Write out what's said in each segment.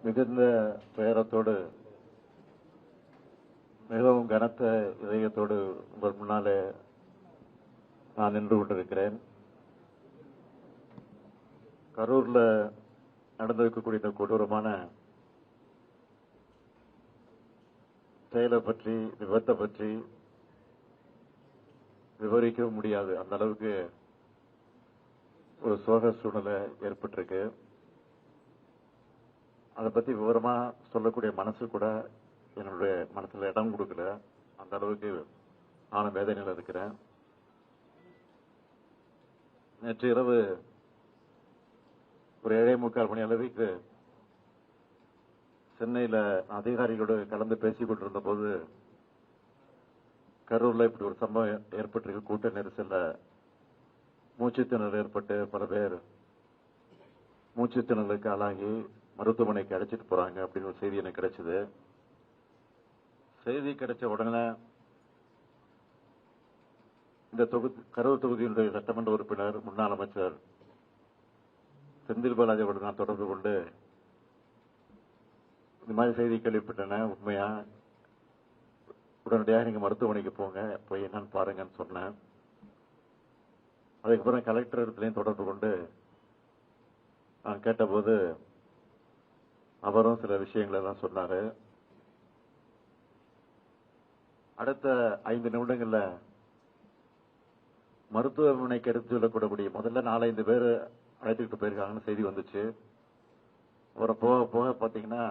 மிகுந்த துயரத்தோடு மிகவும் கனத்த இதயத்தோடு உங்கள் முன்னாலே நான் நின்று கொண்டிருக்கிறேன். கரூர்ல நடந்திருக்கக்கூடிய இந்த கொடூரமான செயலை பற்றி, விபத்தை பற்றி விவரிக்க முடியாது. அந்த அளவுக்கு ஒரு சோக சூழ்நிலை ஏற்பட்டிருக்கு. அதை பத்தி விவரமா சொல்லக்கூடிய மனசு கூட என்னுடைய மனசுல இடம் கொடுக்கல. அந்த அளவுக்கு நானும் வேதனையில் இருக்கிறேன். நேற்று இரவு ஒரு 7:45 மணி அளவுக்கு சென்னையில அதிகாரிகளோடு கலந்து பேசிக் கொண்டிருந்த போது கரூர்ல இப்படி ஒரு சம்பவம் ஏற்பட்டிருக்கு. கூட்ட நெரிசல்ல மூச்சுத்திணறல் ஏற்பட்டு பல பேர் மூச்சுத்திணறலுக்கு ஆளாகி மருத்துவமனைக்கு அழைச்சிட்டு போறாங்க அப்படின்னு ஒரு செய்தி எனக்கு கிடைச்சது. செய்தி கிடைச்ச உடனே இந்த கரூர் தொகுதியினுடைய சட்டமன்ற உறுப்பினர் முன்னாள் அமைச்சர் செந்தில் பாலாஜியோடு நான் தொடர்பு கொண்டு இந்த மாதிரி செய்தி கேள்விப்பட்டேன், உண்மையா, உடனடியாக நீங்க மருத்துவமனைக்கு போங்க, போய் என்னன்னு பாருங்கன்னு சொன்னேன். அதுக்கப்புறம் கலெக்டர் இடத்துலையும் தொடர்பு கொண்டு நான் கேட்டபோது அவரும் சில விஷயங்கள் எல்லாம் சொன்னாரு. அடுத்த 5 நிமிடங்கள்ல மருத்துவமனைக்கு எடுத்து சொல்லக்கூடக்கூடிய முதல்ல 4-5 பேர் அழைத்துக்கிட்டு போயிருக்காங்கன்னு செய்தி வந்துச்சு. அப்புறம் போக போக பாத்தீங்கன்னா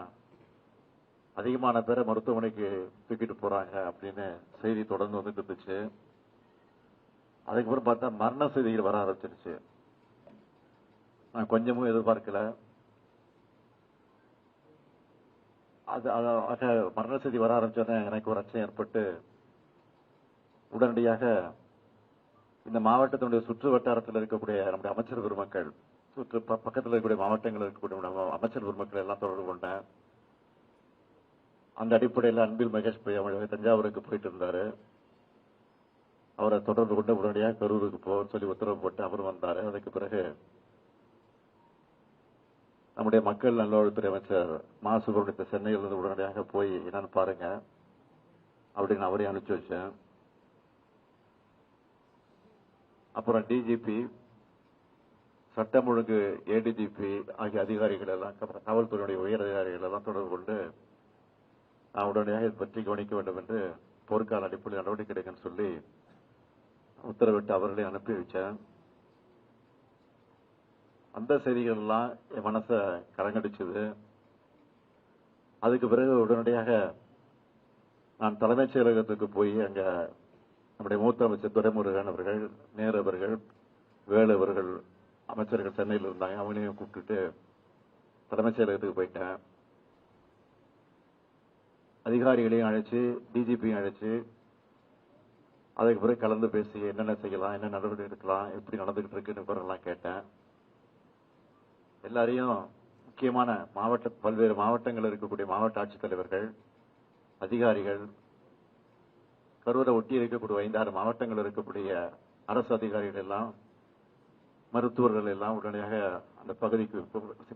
அதிகமான பேரை மருத்துவமனைக்கு தூக்கிட்டு போறாங்க அப்படின்னு செய்தி தொடர்ந்து வந்துட்டு இருந்துச்சு. அதுக்கப்புறம் பார்த்தா மரண செய்திகள் வர ஆரம்பிச்சிருச்சு. நான் கொஞ்சமும் எதிர்பார்க்கல. மரண செய்தி வர ஆரம்பிச்சோன்னே எனக்கு ஒரு அச்சம் ஏற்பட்டு உடனடியாக இந்த மாவட்டத்தினுடைய சுற்று வட்டாரத்தில் இருக்கக்கூடிய நம்முடைய அமைச்சர் பெருமக்கள், பக்கத்தில் இருக்கக்கூடிய மாவட்டங்களில் இருக்கக்கூடிய அமைச்சர் பெருமக்கள் எல்லாம் தொடர்பு கொண்டேன். அந்த அடிப்படையில் அன்பில் மகேஷ் தஞ்சாவூருக்கு போயிட்டு இருந்தாரு. அவரை தொடர்பு கொண்டு உடனடியாக கரூருக்கு போன்னு சொல்லி உத்தரவு போட்டு அவர் வந்தாரு. அதுக்கு பிறகு நம்முடைய மக்கள் நல்வாழ்வுத்துறை அமைச்சர் மா சுப்பிரமணியத்தை சென்னையிலிருந்து உடனடியாக போய் என்னன்னு பாருங்க அப்படின்னு அவரையும் அனுப்பிச்சு வச்சேன். அப்புறம் டிஜிபி, சட்டம் ஒழுங்கு ஏடிஜிபி ஆகிய அதிகாரிகள் எல்லாம், காவல்துறையுடைய உயர் அதிகாரிகள் எல்லாம் தொடர்பு கொண்டு நான் உடனடியாக இதை பற்றி கவனிக்க வேண்டும் என்று போர்க்கால அடிப்படையில் நடவடிக்கை எடுக்கன்னு சொல்லி உத்தரவிட்டு அவர்களையும் அனுப்பி வச்சேன். அந்த செய்திகள் எல்லாம் என் மனசை கலங்கடிச்சது. அதுக்கு பிறகு உடனடியாக நான் தலைமைச் செயலகத்துக்கு போய் அங்க நம்முடைய மூத்த அமைச்சர் துரைமுருகன் அவர்கள், நேரு அவர்கள், வேலு அவர்கள் அமைச்சர்கள் சென்னையில் இருந்தாங்க. அவங்களையும் கூப்பிட்டுட்டு தலைமைச் செயலகத்துக்கு போயிட்டேன். அதிகாரிகளையும் அழைச்சு, டிஜிபியும் அழைச்சு அதுக்கு பிறகு கலந்து பேசி என்னென்ன செய்யலாம், என்ன நடவடிக்கை எடுக்கலாம், எப்படி நடந்துகிட்டு இருக்குன்னு விவரம்லாம் கேட்டேன். எல்லாரையும் முக்கியமான பல்வேறு மாவட்டங்களில் இருக்கக்கூடிய மாவட்ட ஆட்சித்தலைவர்கள், அதிகாரிகள், கரூரை ஒட்டி இருக்கக்கூடிய 5-6 மாவட்டங்களில் இருக்கக்கூடிய அரசு அதிகாரிகள் எல்லாம், மருத்துவர்கள் எல்லாம் உடனடியாக அந்த பகுதிக்கு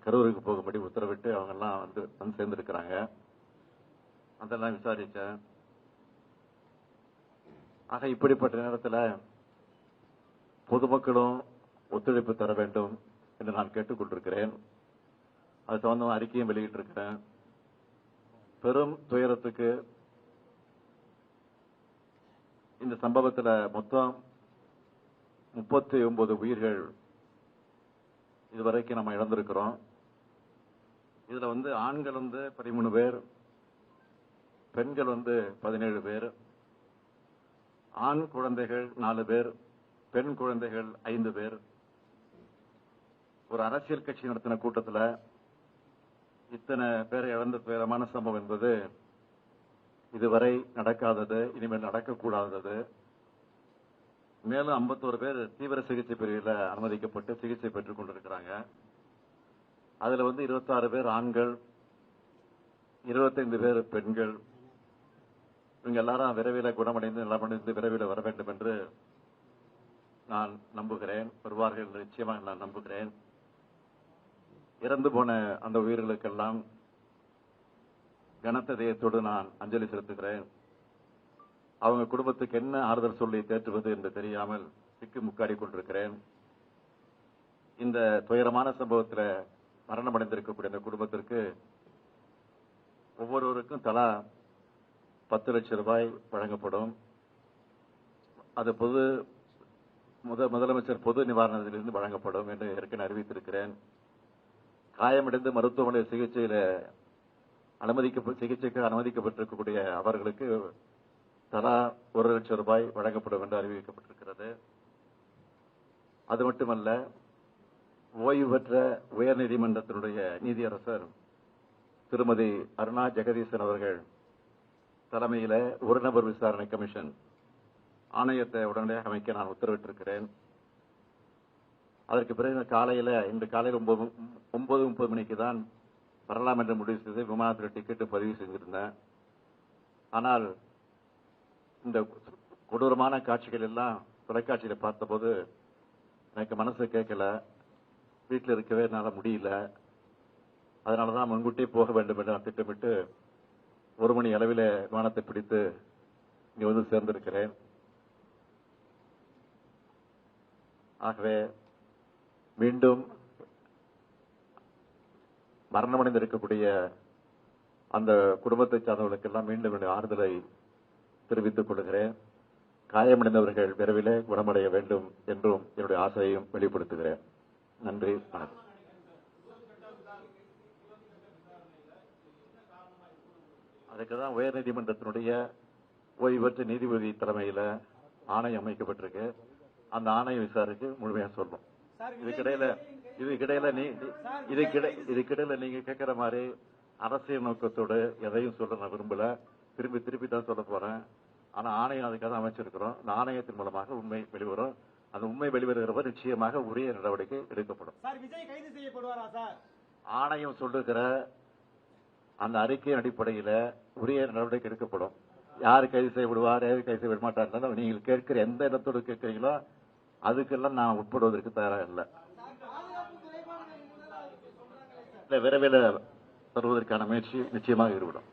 கரூருக்கு போகும்படி உத்தரவிட்டு அவங்க எல்லாம் வந்து சேர்ந்திருக்கிறாங்க. அதெல்லாம் விசாரிச்சேன். ஆக இப்படிப்பட்ட நேரத்தில் பொதுமக்களும் ஒத்துழைப்பு தர வேண்டும் என்று நான் கேட்டுக்கொண்டிருக்கிறேன். அது சம்பந்தமா அறிக்கையும் வெளியிட்டிருக்கிறேன். பெரும் துயரத்துக்கு இந்த சம்பவத்தில் மொத்தம் 39 உயிர்கள் இதுவரைக்கும் நம்ம இழந்திருக்கிறோம். இதுல ஆண்கள் 13 பேர், பெண்கள் 17 பேர், ஆண் குழந்தைகள் 4 பேர், பெண் குழந்தைகள் 5 பேர். ஒரு அரசியல் கட்சி நடத்தின கூட்டத்தில் இத்தனை பேரை இழந்த துயரமான சம்பவம் என்பது இதுவரை நடக்காதது, இனிமேல் நடக்கக்கூடாதது. மேலும் 51 பேர் தீவிர சிகிச்சை பிரிவில் அனுமதிக்கப்பட்டு சிகிச்சை பெற்றுக் கொண்டிருக்கிறாங்க. அதுல 26 பேர் ஆண்கள், 25 பேர் பெண்கள். இவங்க எல்லாரும் விரைவில் குணமடைந்து நலமடைந்து விரைவில் வர வேண்டும் என்று நான் நம்புகிறேன். வருவார்கள் நிச்சயமாக நான் நம்புகிறேன். இறந்து போன அந்த உயிர்களுக்கெல்லாம் கனத்த இதயத்தோடு நான் அஞ்சலி செலுத்துகிறேன். அவங்க குடும்பத்துக்கு என்ன ஆறுதல் சொல்லி தேற்றுவது என்று தெரியாமல் சிக்கி முக்காடி கொண்டிருக்கிறேன். இந்த துயரமான சம்பவத்தில் மரணமடைந்திருக்கக்கூடிய இந்த குடும்பத்திற்கு ஒவ்வொருவருக்கும் தலா 10 லட்சம் ரூபாய் வழங்கப்படும். அது முதலமைச்சர் பொது நிவாரணத்திலிருந்து வழங்கப்படும் என்று ஏற்கனவே அறிவித்திருக்கிறேன். காயமடைந்து மருத்துவமனை சிகிச்சைக்கு அனுமதிக்கப்பட்டிருக்கக்கூடிய அவர்களுக்கு தலா 1 லட்சம் ரூபாய் வழங்கப்படும் என்று அறிவிக்கப்பட்டிருக்கிறது. அது மட்டுமல்ல, ஓய்வு பெற்ற உயர்நீதிமன்றத்தினுடைய நீதியரசர் திருமதி அருணா ஜெகதீசன் அவர்கள் தலைமையில ஒரு நபர் விசாரணை கமிஷன் ஆணையத்தை உடனடியாக அமைக்க நான் உத்தரவிட்டிருக்கிறேன். அதற்கு பிறகு இன்று காலையில் 9:30 மணிக்கு தான் வரலாம் என்று முடிவு செய்து விமானத்தில் டிக்கெட்டு பதிவு செஞ்சிருந்தேன். ஆனால் இந்த கொடூரமான காட்சிகள் எல்லாம் தொலைக்காட்சியில் பார்த்தபோது எனக்கு மனசு கேட்கல, வீட்டில் இருக்கவே என்னால் முடியல. அதனாலதான் முன்கூட்டியே போக வேண்டும் என்று நான் திட்டமிட்டு 1 மணி அளவில் விமானத்தை பிடித்து இங்க வந்து சேர்ந்திருக்கிறேன். ஆகவே மீண்டும் மரணமடைந்திருக்கக்கூடிய அந்த குடும்பத்தை சார்ந்தவர்களுக்கெல்லாம் மீண்டும் ஆறுதலை தெரிவித்துக் கொள்கிறேன். காயமடைந்தவர்கள் விரைவிலே குணமடைய வேண்டும் என்றும் என்னுடைய ஆசையையும் வெளிப்படுத்துகிறேன். நன்றி, வணக்கம். அதுக்குதான் உயர்நீதிமன்றத்தினுடைய ஓய்வு பெற்ற நீதிபதி தலைமையில ஆணையம் அமைக்கப்பட்டிருக்கு. அந்த ஆணைய விசாரிச்சு முழுமையா சொல்லும். இதுக்கிடையில நீங்க கேட்கிற மாதிரி அரசியல் நோக்கத்தோடு எதையும் சொல்ல நான் விரும்பல. திருப்பி தான் சொல்ல போறேன். ஆனா ஆணையம் அதுக்காக அமைச்சிருக்கிறோம். அந்த ஆணையத்தின் மூலமாக உண்மை வெளிவரும். அந்த உண்மை வெளிவருகிறவர் நிச்சயமாக உரிய நடவடிக்கை எடுக்கப்படும். ஆணையம் சொல்லுகிற அந்த அறிக்கையின் அடிப்படையில உரிய நடவடிக்கை எடுக்கப்படும். யார் கைது செய்யப்படுவார், யார் கைது செய்ய மாட்டார், நீங்கள் கேட்கிற எந்த இடத்தோடு கேட்கிறீங்களோ அதுக்கெல்லாம் நான் உட்படுவதற்கு தயாராக இல்லை. விரைவில் தருவதற்கான முயற்சி நிச்சயமாக ஈடுபடும்.